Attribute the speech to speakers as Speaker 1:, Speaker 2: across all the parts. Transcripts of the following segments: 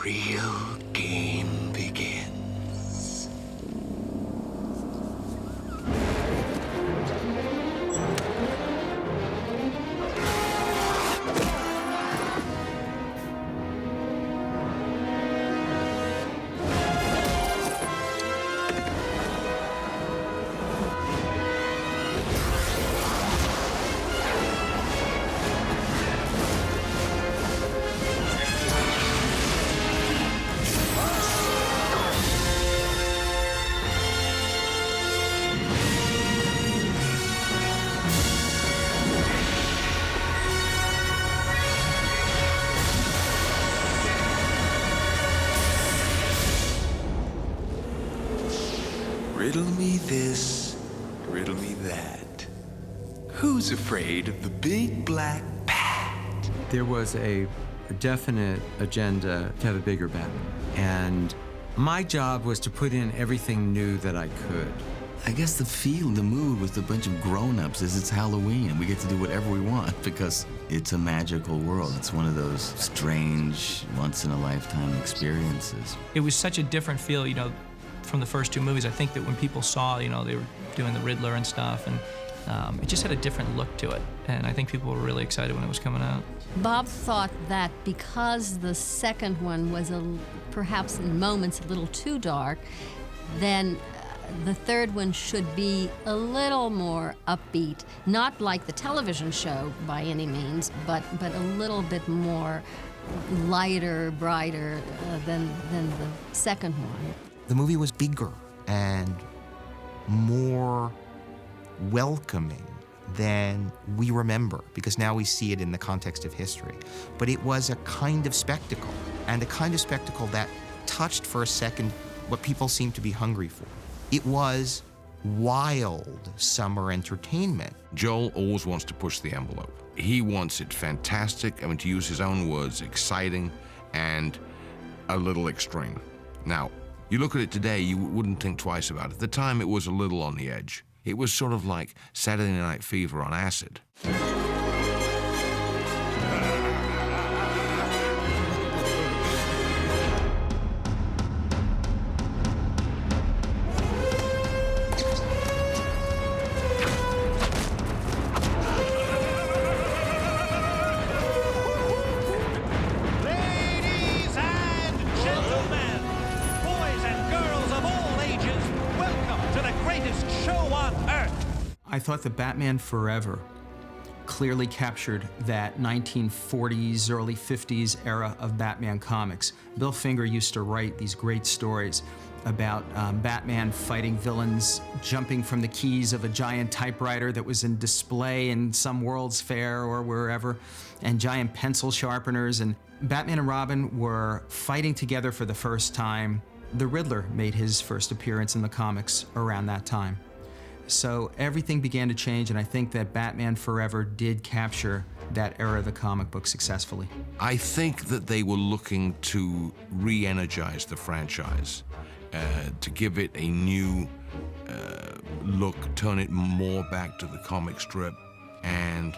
Speaker 1: real game begins. Riddle me this, riddle me that. Who's afraid of the big black bat?
Speaker 2: There was a definite agenda to have a bigger Batman. And my job was to put in everything new that I could.
Speaker 3: I guess the feel, the mood was a bunch of grown-ups as it's Halloween. We get to do whatever we want because it's a magical world. It's one of those strange, once-in-a-lifetime experiences.
Speaker 4: It was such a different feel, from the first two movies. I think that when people saw, they were doing the Riddler and stuff, and it just had a different look to it. And I think people were really excited when it was coming out.
Speaker 5: Bob thought that because the second one was perhaps in moments a little too dark, then the third one should be a little more upbeat, not like the television show by any means, but a little bit more lighter, brighter than the second one.
Speaker 6: The movie was bigger and more welcoming than we remember, because now we see it in the context of history. But it was a kind of spectacle, and a kind of spectacle that touched for a second what people seem to be hungry for. It was wild summer entertainment.
Speaker 7: Joel always wants to push the envelope. He wants it fantastic, to use his own words, exciting and a little extreme. Now, you look at it today, you wouldn't think twice about it. At the time, it was a little on the edge. It was sort of like Saturday Night Fever on acid.
Speaker 8: I thought that Batman Forever clearly captured that 1940s, early 50s era of Batman comics. Bill Finger used to write these great stories about Batman fighting villains, jumping from the keys of a giant typewriter that was in display in some World's Fair or wherever, and giant pencil sharpeners. And Batman and Robin were fighting together for the first time. The Riddler made his first appearance in the comics around that time. So everything began to change, and I think that Batman Forever did capture that era of the comic book successfully.
Speaker 7: I think that they were looking to re-energize the franchise, to give it a new look, turn it more back to the comic strip, and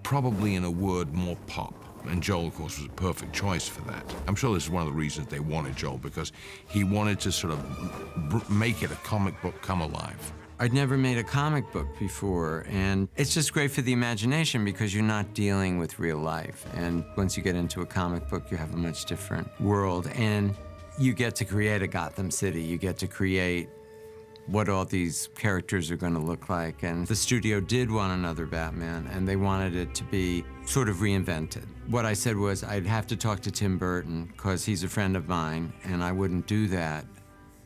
Speaker 7: probably, in a word, more pop. And Joel, of course, was a perfect choice for that. I'm sure this is one of the reasons they wanted Joel, because he wanted to sort of make it a comic book come alive.
Speaker 2: I'd never made a comic book before, and it's just great for the imagination because you're not dealing with real life. And once you get into a comic book, you have a much different world, and you get to create a Gotham City. You get to create what all these characters are going to look like. And the studio did want another Batman, and they wanted it to be sort of reinvented. What I said was I'd have to talk to Tim Burton because he's a friend of mine, and I wouldn't do that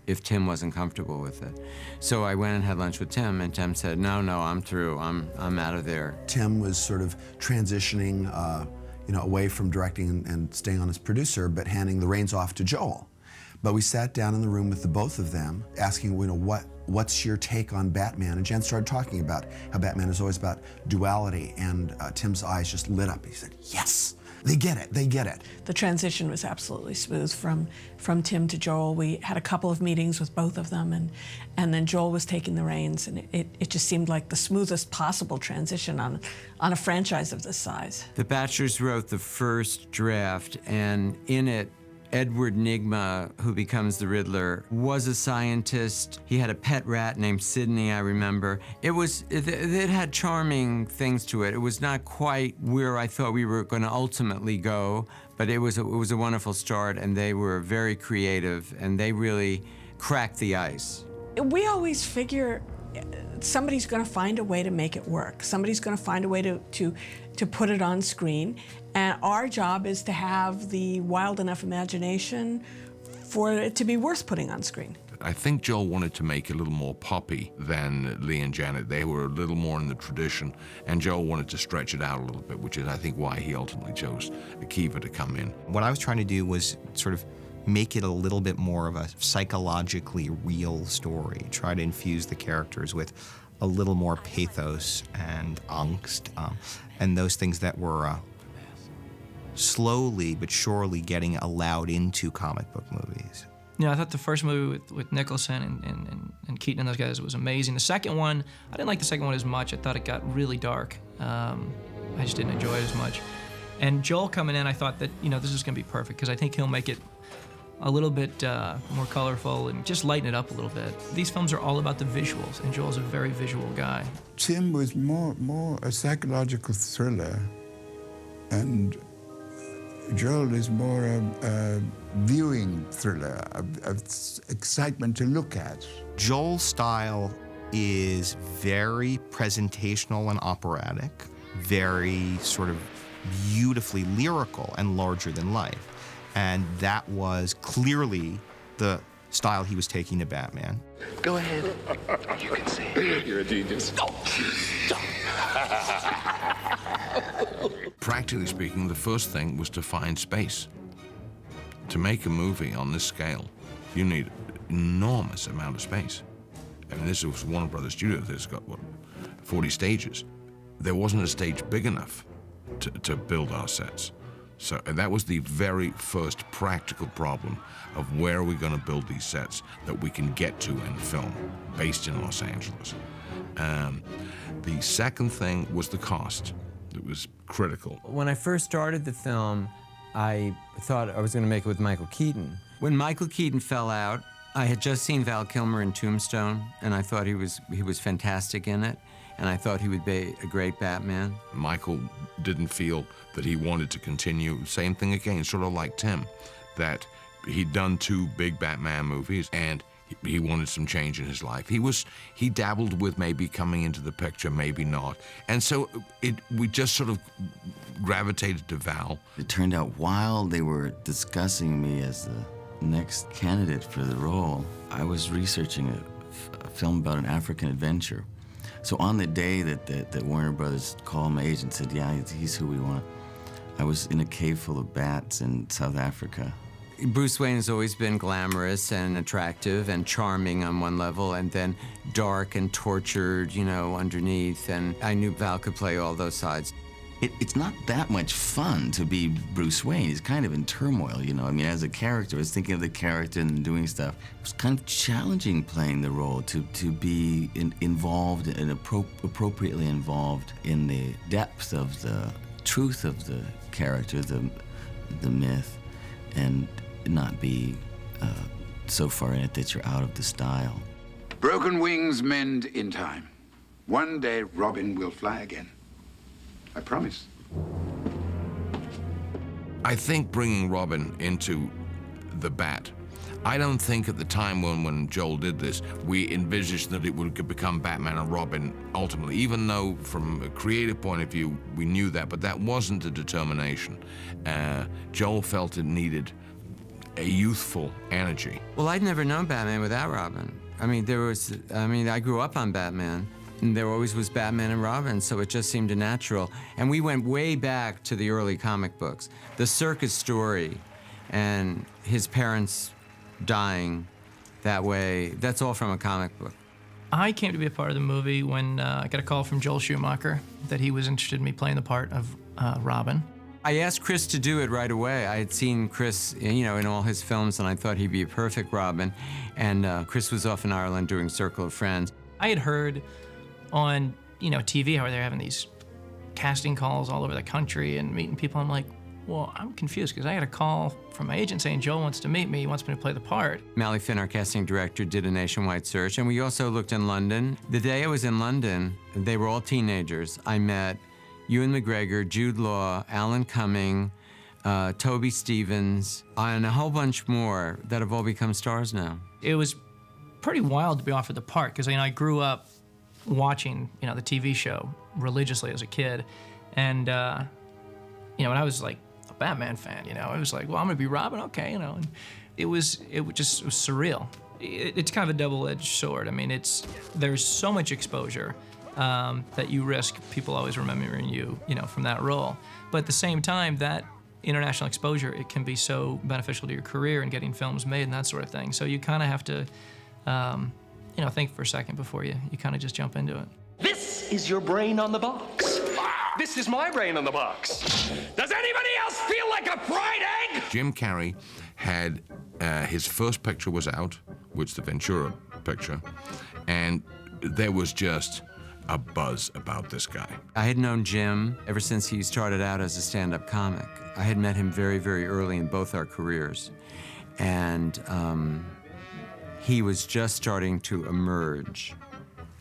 Speaker 2: if Tim wasn't comfortable with it. So I went and had lunch with Tim, and Tim said, no, I'm through. I'm out of there.
Speaker 9: Tim was sort of transitioning away from directing and staying on as producer, but handing the reins off to Joel. But we sat down in the room with the both of them, asking, what's your take on Batman? And Jen started talking about how Batman is always about duality, and Tim's eyes just lit up. He said, yes, they get it, they get it.
Speaker 10: The transition was absolutely smooth from Tim to Joel. We had a couple of meetings with both of them, and then Joel was taking the reins, and it just seemed like the smoothest possible transition on a franchise of this size.
Speaker 2: The Batchers wrote the first draft, and in it, Edward Nygma, who becomes the Riddler, was a scientist. He had a pet rat named Sydney, I remember. It had charming things to it. It was not quite where I thought we were going to ultimately go, but it was a wonderful start, and they were very creative, and they really cracked the ice.
Speaker 10: We always figure somebody's going to find a way to make it work. Somebody's going to find a way to put it on screen. And our job is to have the wild enough imagination for it to be worth putting on screen.
Speaker 7: I think Joel wanted to make it a little more poppy than Lee and Janet. They were a little more in the tradition, and Joel wanted to stretch it out a little bit, which is, I think, why he ultimately chose Akiva to come in.
Speaker 6: What I was trying to do was sort of make it a little bit more of a psychologically real story, try to infuse the characters with a little more pathos and angst, and those things that were slowly but surely getting allowed into comic book movies.
Speaker 4: You know, I thought the first movie with Nicholson and Keaton and those guys was amazing. The second one, I didn't like the second one as much. I thought it got really dark. I just didn't enjoy it as much. And Joel coming in, I thought that, you know, this is going to be perfect, because I think he'll make it a little bit more colorful and just lighten it up a little bit. These films are all about the visuals, and Joel's a very visual guy.
Speaker 11: Tim was more a psychological thriller, and Joel is more a viewing thriller, of excitement to look at.
Speaker 6: Joel's style is very presentational and operatic, very sort of beautifully lyrical and larger than life. And that was clearly the style he was taking to Batman.
Speaker 1: Go ahead. You can say it. You're a genius.
Speaker 7: Practically speaking, the first thing was to find space. To make a movie on this scale, you need an enormous amount of space. I mean, this was Warner Brothers Studio. This got, what, 40 stages. There wasn't a stage big enough to build our sets. So that was the very first practical problem of where are we going to build these sets that we can get to in film, based in Los Angeles. The second thing was the cost. It was critical.
Speaker 2: When I first started the film, I thought I was going to make it with Michael Keaton. When Michael Keaton fell out, I had just seen Val Kilmer in Tombstone, and I thought he was fantastic in it, and I thought he would be a great Batman.
Speaker 7: Michael didn't feel that he wanted to continue. Same thing again, sort of like Tim, that he'd done 2 big Batman movies, and he wanted some change in his life. He dabbled with maybe coming into the picture, maybe not. And so we just sort of gravitated to Val.
Speaker 3: It turned out while they were discussing me as the next candidate for the role, I was researching a film about an African adventure. So on the day that Warner Brothers called my agent and said, yeah, he's who we want, I was in a cave full of bats in South Africa.
Speaker 2: Bruce Wayne has always been glamorous and attractive and charming on one level, and then dark and tortured, you know, underneath. And I knew Val could play all those sides.
Speaker 3: It's not that much fun to be Bruce Wayne. He's kind of in turmoil, you know. I mean, as a character, I was thinking of the character and doing stuff. It was kind of challenging playing the role, to be involved and appropriately involved in the depth of the truth of the character, the myth, and not be so far in it that you're out of the style.
Speaker 12: Broken wings mend in time. One day, Robin will fly again. I promise.
Speaker 7: I think bringing Robin into the Bat, I don't think at the time when Joel did this, we envisaged that it would become Batman and Robin ultimately, even though from a creative point of view, we knew that, but that wasn't the determination. Joel felt it needed a youthful energy.
Speaker 2: Well, I'd never known Batman without Robin. I mean, I grew up on Batman, and there always was Batman and Robin, so it just seemed natural. And we went way back to the early comic books. The circus story and his parents dying that way, that's all from a comic book.
Speaker 4: I came to be a part of the movie when I got a call from Joel Schumacher that he was interested in me playing the part of Robin.
Speaker 2: I asked Chris to do it right away. I had seen Chris, you know, in all his films, and I thought he'd be a perfect Robin. And Chris was off in Ireland doing Circle of Friends.
Speaker 4: I had heard on, you know, TV how they're having these casting calls all over the country and meeting people. I'm like, well, I'm confused because I got a call from my agent saying Joel wants to meet me, he wants me to play the part.
Speaker 2: Mally Finn, our casting director, did a nationwide search, and we also looked in London. The day I was in London, they were all teenagers. I met Ewan McGregor, Jude Law, Alan Cumming, Toby Stevens, and a whole bunch more that have all become stars now.
Speaker 4: It was pretty wild to be offered the part because I grew up watching the TV show religiously as a kid, and when I was like a Batman fan, it was like, well, I'm gonna be Robin, okay, and it was surreal. It's kind of a double-edged sword. I mean, there's so much exposure that you risk people always remembering you, from that role. But at the same time, that international exposure, it can be so beneficial to your career and getting films made and that sort of thing. So you kind of have to, think for a second before you kind of just jump into it.
Speaker 13: This is your brain on the box. This is my brain on the box. Does anybody else feel like a fried egg?
Speaker 7: Jim Carrey had, his first picture was out, which the Ventura picture, and there was just a buzz about this guy.
Speaker 2: I had known Jim ever since he started out as a stand-up comic. I had met him very, very early in both our careers. And he was just starting to emerge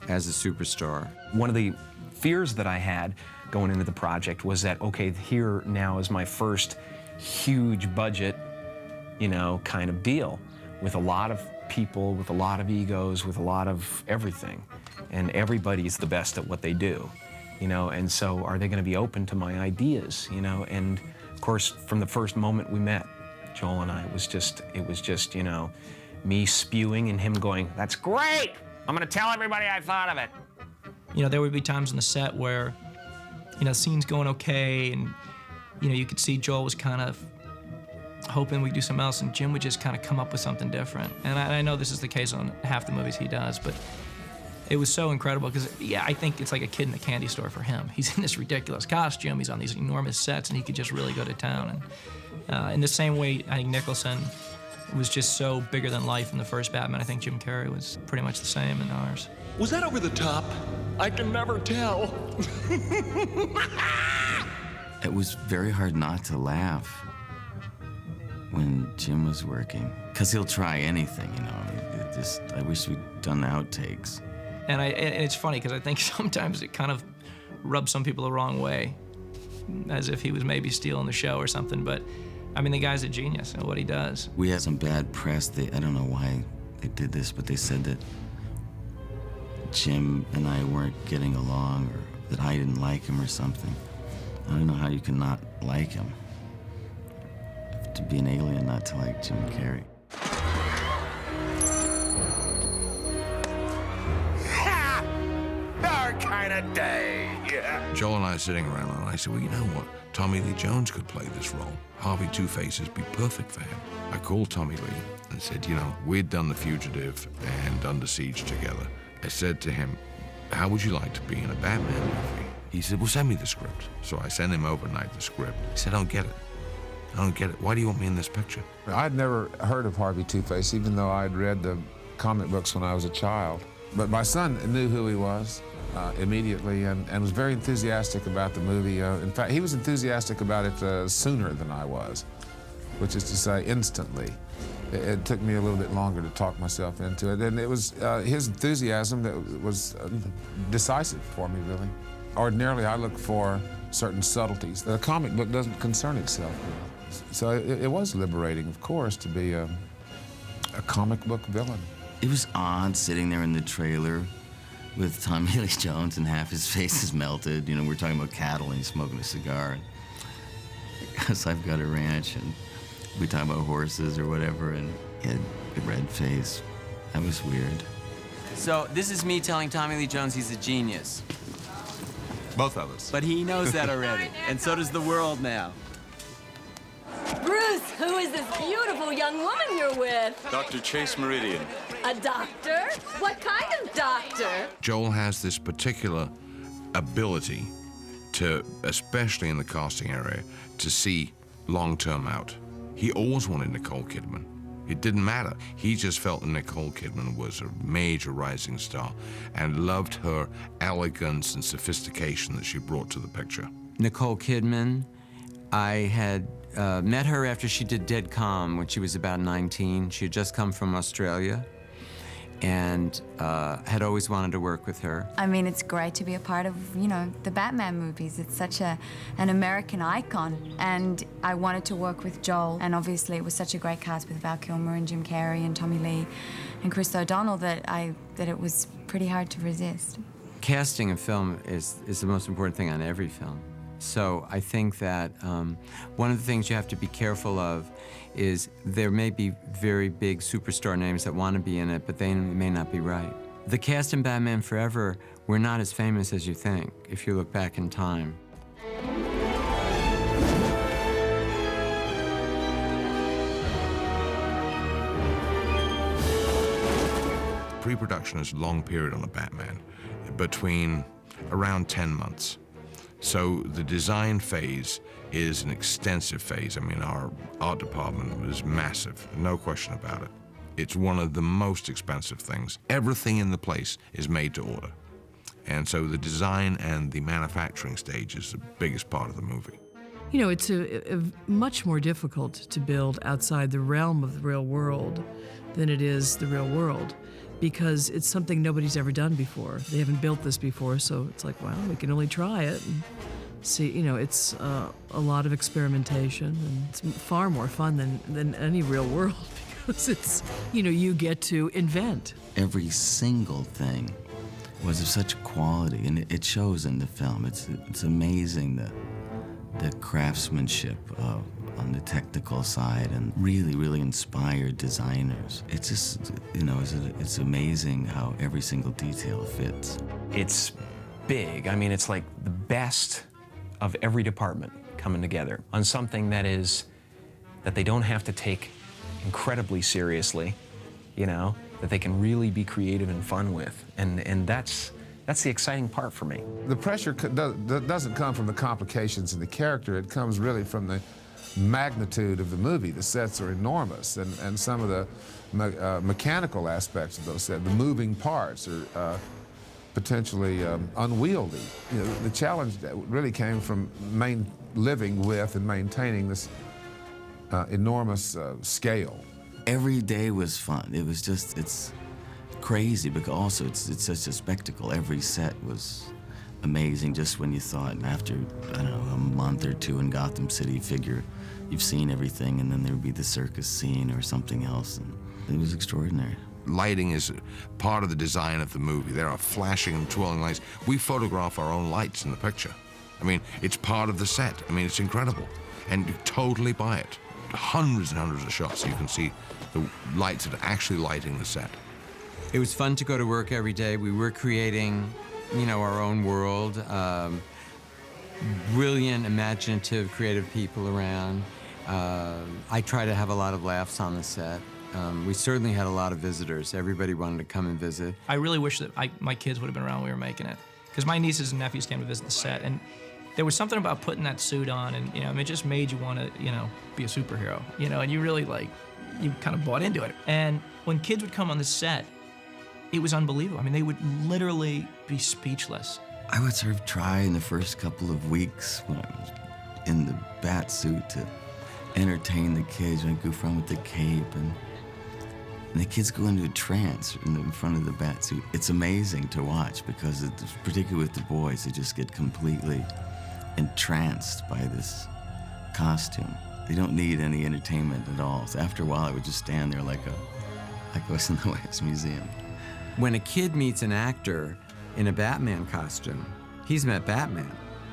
Speaker 2: as a superstar.
Speaker 14: One of the fears that I had going into the project was that, okay, here now is my first huge budget, kind of deal with a lot of people, with a lot of egos, with a lot of everything. And everybody's the best at what they do, and so are they going to be open to my ideas, and of course, from the first moment we met, Joel and I, it was just, me spewing and him going, that's great! I'm going to tell everybody I thought of it.
Speaker 4: There would be times on the set where, the scene's going okay, and, you could see Joel was kind of hoping we'd do something else, and Jim would just kind of come up with something different. And I know this is the case on half the movies he does, but it was so incredible because, I think it's like a kid in a candy store for him. He's in this ridiculous costume, he's on these enormous sets, and he could just really go to town. And in the same way, I think Nicholson was just so bigger than life in the first Batman. I think Jim Carrey was pretty much the same in ours.
Speaker 13: Was that over the top? I can never tell.
Speaker 3: It was very hard not to laugh when Jim was working, because he'll try anything, I wish we'd done the outtakes.
Speaker 4: And it's funny because I think sometimes it kind of rubs some people the wrong way, as if he was maybe stealing the show or something. But I mean, the guy's a genius at what he does.
Speaker 3: We had some bad press. I don't know why they did this, but they said that Jim and I weren't getting along, or that I didn't like him or something. I don't know how you can not like him. You have to be an alien not to like Jim Carrey.
Speaker 7: Our kind of day. Yeah. Joel and I are sitting around, and I said, well, you know what? Tommy Lee Jones could play this role. Harvey Two Faces would be perfect for him. I called Tommy Lee and said, we'd done The Fugitive and Under Siege together. I said to him, how would you like to be in a Batman movie? He said, well, send me the script. So I sent him overnight the script. He said, I don't get it. I don't get it. Why do you want me in this picture?
Speaker 15: I'd never heard of Harvey Two-Face, even though I'd read the comic books when I was a child. But my son knew who he was immediately and was very enthusiastic about the movie. In fact, he was enthusiastic about it sooner than I was, which is to say instantly. It took me a little bit longer to talk myself into it, and it was his enthusiasm that was decisive for me, really. Ordinarily, I look for certain subtleties. The comic book doesn't concern itself with. So it was liberating, of course, to be a comic book villain.
Speaker 3: It was odd sitting there in the trailer with Tommy Lee Jones and half his face is melted. We're talking about cattle and he's smoking a cigar. Because I've got a ranch and we talk about horses or whatever, and he had a red face. That was weird.
Speaker 2: So this is me telling Tommy Lee Jones he's a genius.
Speaker 1: Both of us.
Speaker 2: But he knows that already, and so does the world now.
Speaker 16: Bruce, who is this beautiful young woman you're with?
Speaker 1: Dr. Chase Meridian.
Speaker 16: A doctor? What kind of doctor?
Speaker 7: Joel has this particular ability to, especially in the casting area, to see long-term out. He always wanted Nicole Kidman. It didn't matter. He just felt that Nicole Kidman was a major rising star and loved her elegance and sophistication that she brought to the picture.
Speaker 2: Nicole Kidman I had met her after she did Dead Calm when she was about 19. She had just come from Australia and had always wanted to work with her.
Speaker 17: I mean, it's great to be a part of, you know, the Batman movies. It's such an American icon. And I wanted to work with Joel. And obviously it was such a great cast with Val Kilmer and Jim Carrey and Tommy Lee and Chris O'Donnell that it was pretty hard to resist.
Speaker 2: Casting a film is the most important thing on every film. So I think that one of the things you have to be careful of is there may be very big superstar names that want to be in it, but they may not be right. The cast in Batman Forever were not as famous as you think, if you look back in time.
Speaker 7: Pre-production is a long period on a Batman, between around 10 months. So the design phase is an extensive phase. I mean, our art department was massive, no question about it. It's one of the most expensive things. Everything in the place is made to order. And so the design and the manufacturing stage is the biggest part of the movie.
Speaker 18: You know, it's much more difficult to build outside the realm of the real world than it is the real world, because it's something nobody's ever done before. They haven't built this before, so it's like, well, we can only try it and see. You know, it's a lot of experimentation, and it's far more fun than any real world, because it's, you know, you get to invent.
Speaker 3: Every single thing was of such quality, and it shows in the film. It's amazing the craftsmanship on the technical side, and really, really inspired designers. It's just, you know, it's amazing how every single detail fits.
Speaker 14: It's big. I mean, it's like the best of every department coming together on something that they don't have to take incredibly seriously, you know, that they can really be creative and fun with. And that's the exciting part for me.
Speaker 15: The pressure doesn't come from the complications in the character. It comes really from the magnitude of the movie. The sets are enormous, and some of the mechanical aspects of those sets, the moving parts, are potentially unwieldy. You know, the challenge really came from living with and maintaining this enormous scale.
Speaker 3: Every day was fun. It was just, it's crazy, but also it's such a spectacle. Every set was amazing. Just when you thought after, I don't know, a month or two in Gotham City, figure you've seen everything, and then there would be the circus scene or something else, and it was extraordinary.
Speaker 7: Lighting is part of the design of the movie. There are flashing and twirling lights. We photograph our own lights in the picture. I mean, it's part of the set. I mean, it's incredible. And you totally buy it. Hundreds and hundreds of shots, so you can see the lights that are actually lighting the set.
Speaker 2: It was fun to go to work every day. We were creating, you know, our own world. Brilliant, imaginative, creative people around. I try to have a lot of laughs on the set. We certainly had a lot of visitors. Everybody wanted to come and visit.
Speaker 4: I really wish that my kids would have been around when we were making it, because my nieces and nephews came to visit the set, and there was something about putting that suit on, and, you know, it just made you want to, you know, be a superhero, you know, and you really, like, you kind of bought into it. And when kids would come on the set, it was unbelievable. I mean, they would literally be speechless.
Speaker 3: I would sort of try in the first couple of weeks when I was in the bat suit to entertain the kids, and I'd goof around with the cape, and the kids go into a trance in front of the bat suit. It's amazing to watch, because particularly with the boys, they just get completely entranced by this costume. They don't need any entertainment at all. So after a while, I would just stand there like I was in the Wax Museum.
Speaker 2: When a kid meets an actor in a Batman costume, he's met Batman.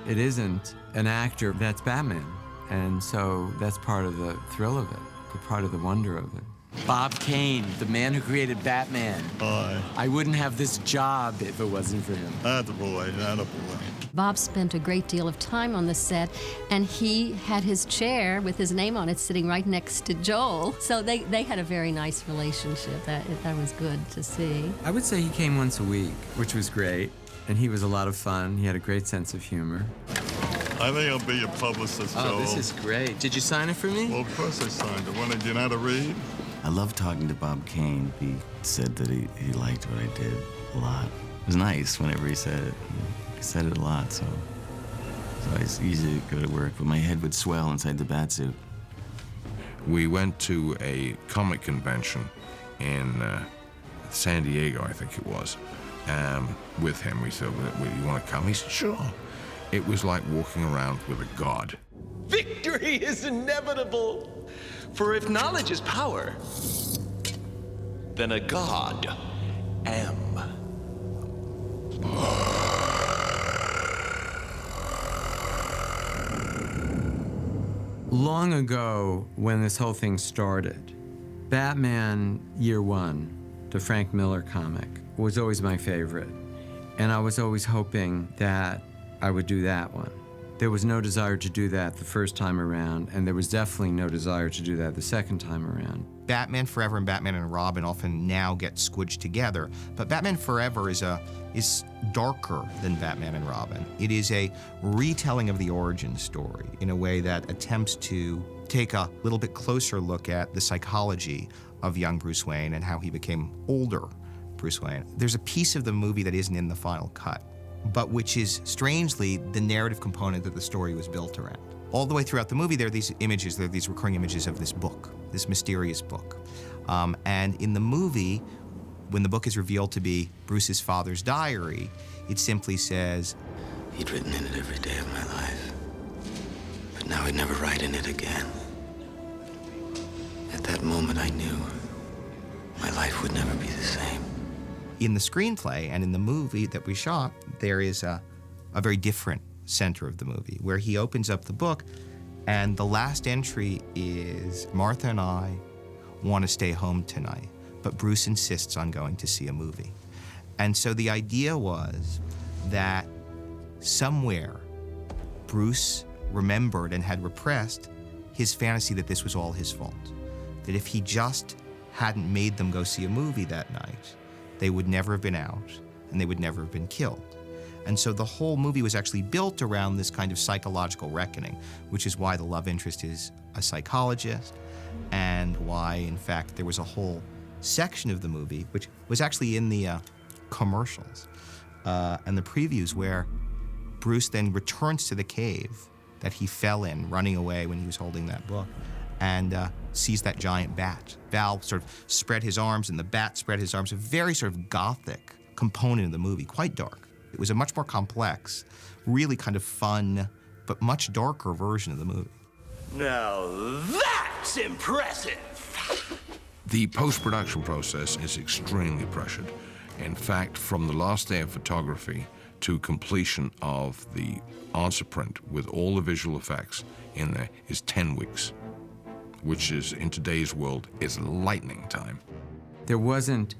Speaker 2: It isn't an actor that's Batman. And so that's part of the thrill of it, part of the wonder of it. Bob Kane, the man who created Batman.
Speaker 19: Hi.
Speaker 2: I wouldn't have this job if it wasn't for him.
Speaker 19: Attaboy.
Speaker 5: Bob spent a great deal of time on the set, and he had his chair with his name on it sitting right next to Joel. So they had a very nice relationship. That was good to see.
Speaker 2: I would say he came once a week, which was great. And he was a lot of fun. He had a great sense of humor.
Speaker 19: I think I'll be your publicist, Joel.
Speaker 2: Oh, this is great. Did you sign it for me?
Speaker 19: Well, of course I signed it. Do you know how to read?
Speaker 3: I loved talking to Bob Kane. He said that he liked what I did a lot. It was nice whenever he said it. He said it a lot, so So it's easy to go to work, but my head would swell inside the bat suit.
Speaker 7: We went to a comic convention in San Diego, I think it was, with him. We said, well, you want to come? He said, sure. It was like walking around with a god.
Speaker 13: Victory is inevitable. For if knowledge is power, then a god am.
Speaker 2: Long ago, when this whole thing started, Batman Year One, the Frank Miller comic, was always my favorite. And I was always hoping that I would do that one. There was no desire to do that the first time around, and there was definitely no desire to do that the second time around.
Speaker 6: Batman Forever and Batman and Robin often now get squidged together, but Batman Forever is darker than Batman and Robin. It is a retelling of the origin story in a way that attempts to take a little bit closer look at the psychology of young Bruce Wayne and how he became older Bruce Wayne. There's a piece of the movie that isn't in the final cut, but which is strangely the narrative component that the story was built around. All the way throughout the movie, there are these images, there are these recurring images of this book, this mysterious book. And in the movie, when the book is revealed to be Bruce's father's diary, it simply says,
Speaker 20: he'd written in it every day of my life, but now he'd never write in it again. At that moment, I knew my life would never be the same.
Speaker 6: In the screenplay and in the movie that we shot, there is a very different center of the movie where he opens up the book and the last entry is, Martha and I want to stay home tonight, but Bruce insists on going to see a movie. And so the idea was that somewhere Bruce remembered and had repressed his fantasy that this was all his fault. That if he just hadn't made them go see a movie that night, they would never have been out and they would never have been killed. And so the whole movie was actually built around this kind of psychological reckoning, which is why the love interest is a psychologist and why, in fact, there was a whole section of the movie, which was actually in the commercials and the previews, where Bruce then returns to the cave that he fell in running away when he was holding that book and sees that giant bat. Val sort of spread his arms and the bat spread his arms, a very sort of gothic component of the movie, quite dark. It was a much more complex, really kind of fun, but much darker version of the movie.
Speaker 13: Now that's impressive.
Speaker 7: The post-production process is extremely pressured. In fact, from the last day of photography to completion of the answer print with all the visual effects in there is 10 weeks, which is, in today's world, is lightning time.
Speaker 2: There wasn't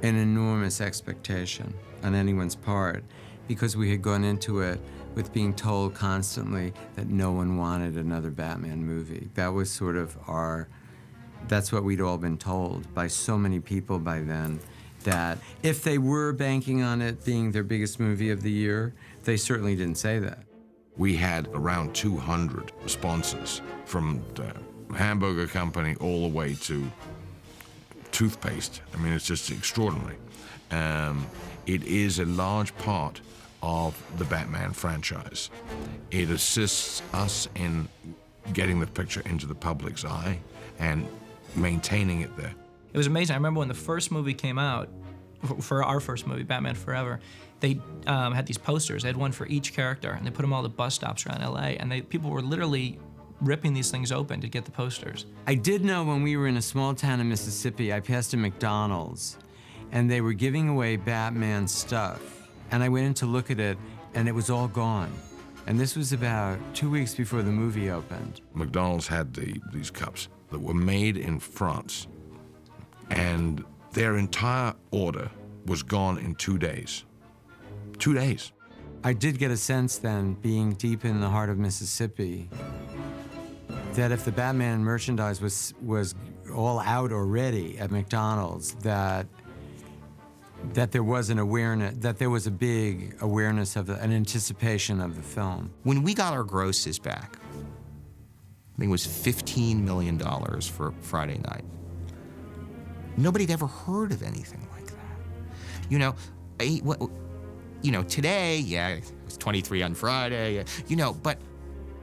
Speaker 2: an enormous expectation on anyone's part because we had gone into it with being told constantly that no one wanted another Batman movie. That was sort of that's what we'd all been told by so many people by then, that if they were banking on it being their biggest movie of the year, they certainly didn't say that.
Speaker 7: We had around 200 sponsors, from the hamburger company all the way to toothpaste. I mean, it's just extraordinary. It is a large part of the Batman franchise. It assists us in getting the picture into the public's eye and maintaining it there.
Speaker 4: It was amazing. I remember when the first movie came out, for our first movie, Batman Forever, they had these posters. They had one for each character, and they put them all at the bus stops around LA, and people were literally ripping these things open to get the posters.
Speaker 2: I did know when we were in a small town in Mississippi, I passed a McDonald's, and they were giving away Batman stuff. And I went in to look at it, and it was all gone. And this was about 2 weeks before the movie opened.
Speaker 7: McDonald's had these cups that were made in France, and their entire order was gone in 2 days. 2 days.
Speaker 2: I did get a sense then, being deep in the heart of Mississippi, that if the Batman merchandise was all out already at McDonald's, that there was an awareness, that there was a big awareness of an anticipation of the film.
Speaker 6: When we got our grosses back, I think it was $15 million for Friday night. Nobody had ever heard of anything like that. You know, You know, today, yeah, it was 23 on Friday, you know, but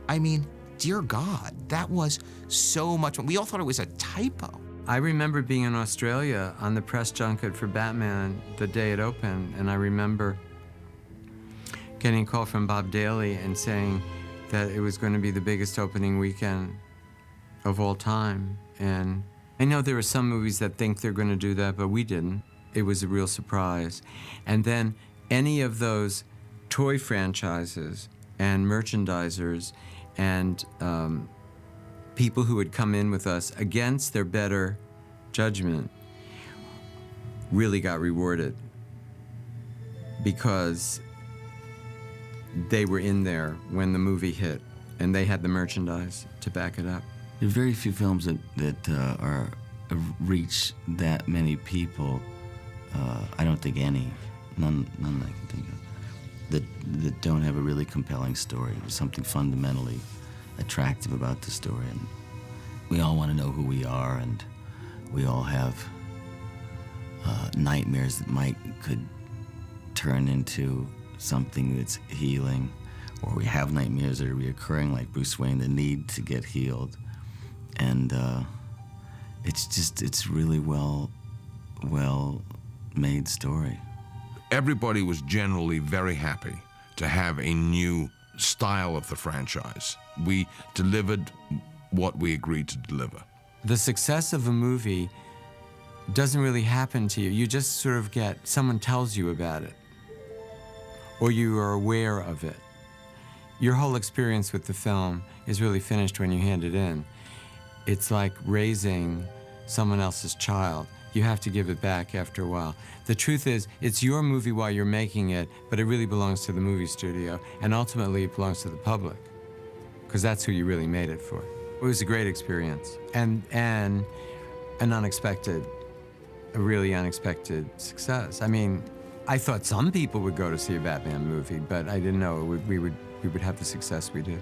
Speaker 6: I mean, dear God, that was so much. We all thought it was a typo.
Speaker 2: I remember being in Australia on the press junket for Batman the day it opened, and I remember getting a call from Bob Daly and saying that it was going to be the biggest opening weekend of all time. And I know there are some movies that think they're going to do that, but we didn't. It was a real surprise. And then any of those toy franchises and merchandisers and people who had come in with us against their better judgment really got rewarded because they were in there when the movie hit and they had the merchandise to back it up.
Speaker 3: There are very few films that reach that many people. I don't think any, none that I can think of, that don't have a really compelling story. There's something fundamentally attractive about the story. And we all want to know who we are, and we all have nightmares that could turn into something that's healing, or we have nightmares that are reoccurring, like Bruce Wayne, the need to get healed. And it's really well made story.
Speaker 7: Everybody was generally very happy to have a new style of the franchise. We delivered what we agreed to deliver.
Speaker 2: The success of a movie doesn't really happen to you. You just sort of someone tells you about it, or you are aware of it. Your whole experience with the film is really finished when you hand it in. It's like raising someone else's child. You have to give it back after a while. The truth is, it's your movie while you're making it, but it really belongs to the movie studio, and ultimately it belongs to the public, because that's who you really made it for. It was a great experience, and an a really unexpected success. I mean, I thought some people would go to see a Batman movie, but I didn't know we would have the success we did.